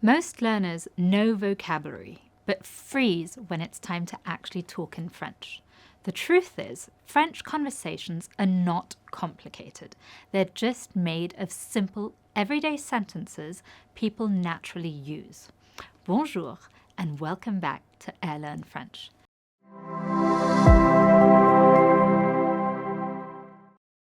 Most learners know vocabulary, but freeze when it's time to actually talk in French. The truth is, French conversations are not complicated. They're just made of simple, everyday sentences people naturally use. Bonjour, and welcome back to Airlearn French.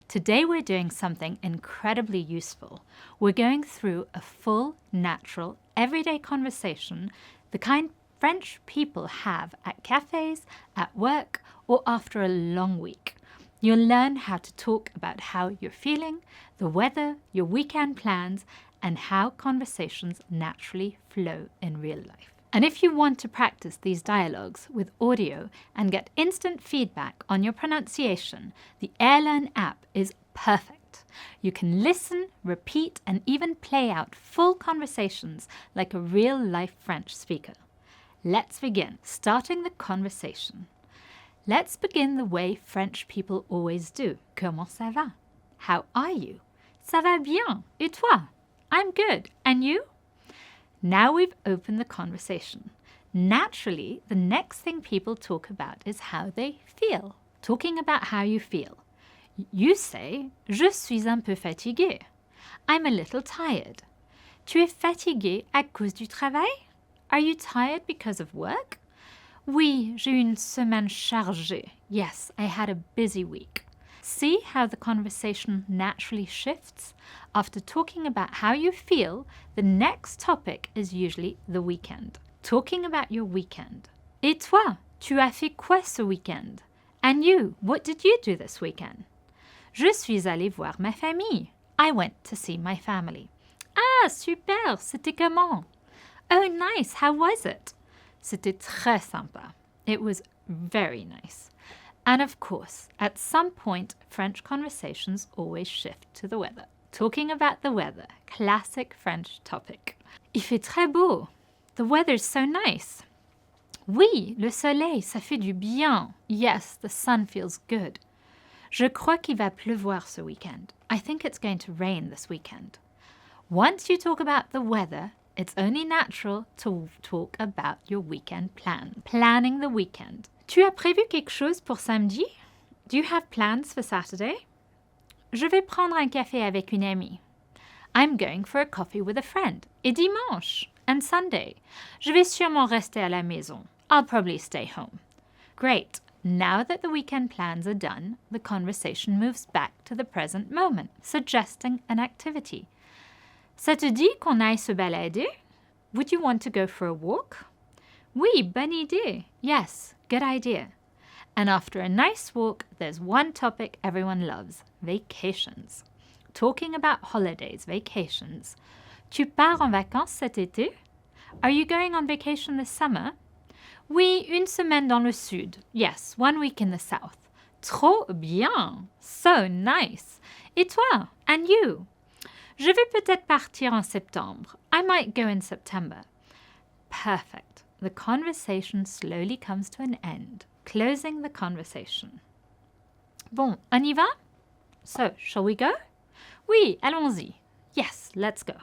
Today we're doing something incredibly useful. We're going through a full, natural, everyday conversation, the kind French people have at cafes, at work, or after a long week. You'll learn how to talk about how you're feeling, the weather, your weekend plans, and how conversations naturally flow in real life. And if you want to practice these dialogues with audio and get instant feedback on your pronunciation, the Airlearn app is perfect. You can listen, repeat, and even play out full conversations like a real-life French speaker. Let's begin, starting the conversation. Let's begin the way French people always do. Comment ça va? How are you? Ça va bien. Et toi? I'm good. And you? Now we've opened the conversation. Naturally, the next thing people talk about is how they feel. Talking about how you feel. You say, je suis un peu fatigué. I'm a little tired. Tu es fatigué à cause du travail? Are you tired because of work? Oui, j'ai eu une semaine chargée. Yes, I had a busy week. See how the conversation naturally shifts? After talking about how you feel, the next topic is usually the weekend. Talking about your weekend. Et toi, tu as fait quoi ce weekend? And you, what did you do this weekend? Je suis allée voir ma famille. I went to see my family. Ah, super, c'était comment? Oh, nice, how was it? C'était très sympa. It was very nice. And of course, at some point, French conversations always shift to the weather. Talking about the weather, classic French topic. Il fait très beau. The weather's so nice. Oui, le soleil, ça fait du bien. Yes, the sun feels good. Je crois qu'il va pleuvoir ce weekend. I think it's going to rain this weekend. Once you talk about the weather, it's only natural to talk about your weekend plan. Planning the weekend. Tu as prévu quelque chose pour samedi? Do you have plans for Saturday? Je vais prendre un café avec une amie. I'm going for a coffee with a friend. Et dimanche? And Sunday? Je vais sûrement rester à la maison. I'll probably stay home. Great. Now that the weekend plans are done, the conversation moves back to the present moment, suggesting an activity. Ça te dit qu'on aille se balader? Would you want to go for a walk? Oui, bonne idée. Yes, good idea. And after a nice walk, there's one topic everyone loves, vacations. Talking about holidays, vacations. Tu pars en vacances cet été? Are you going on vacation this summer? Oui, une semaine dans le sud. Yes, 1 week in the south. Trop bien. So nice. Et toi? And you? Je vais peut-être partir en septembre. I might go in September. Perfect. The conversation slowly comes to an end, closing the conversation. Bon, on y va? So, shall we go? Oui, allons-y. Yes, let's go.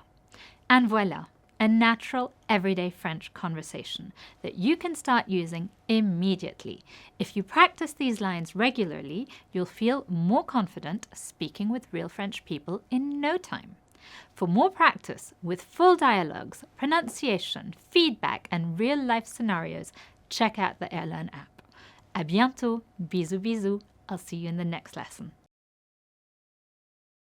And voila, a natural, everyday French conversation that you can start using immediately. If you practice these lines regularly, you'll feel more confident speaking with real French people in no time. For more practice with full dialogues, pronunciation, feedback, and real-life scenarios, check out the Airlearn app. À bientôt. Bisous, bisous. I'll see you in the next lesson.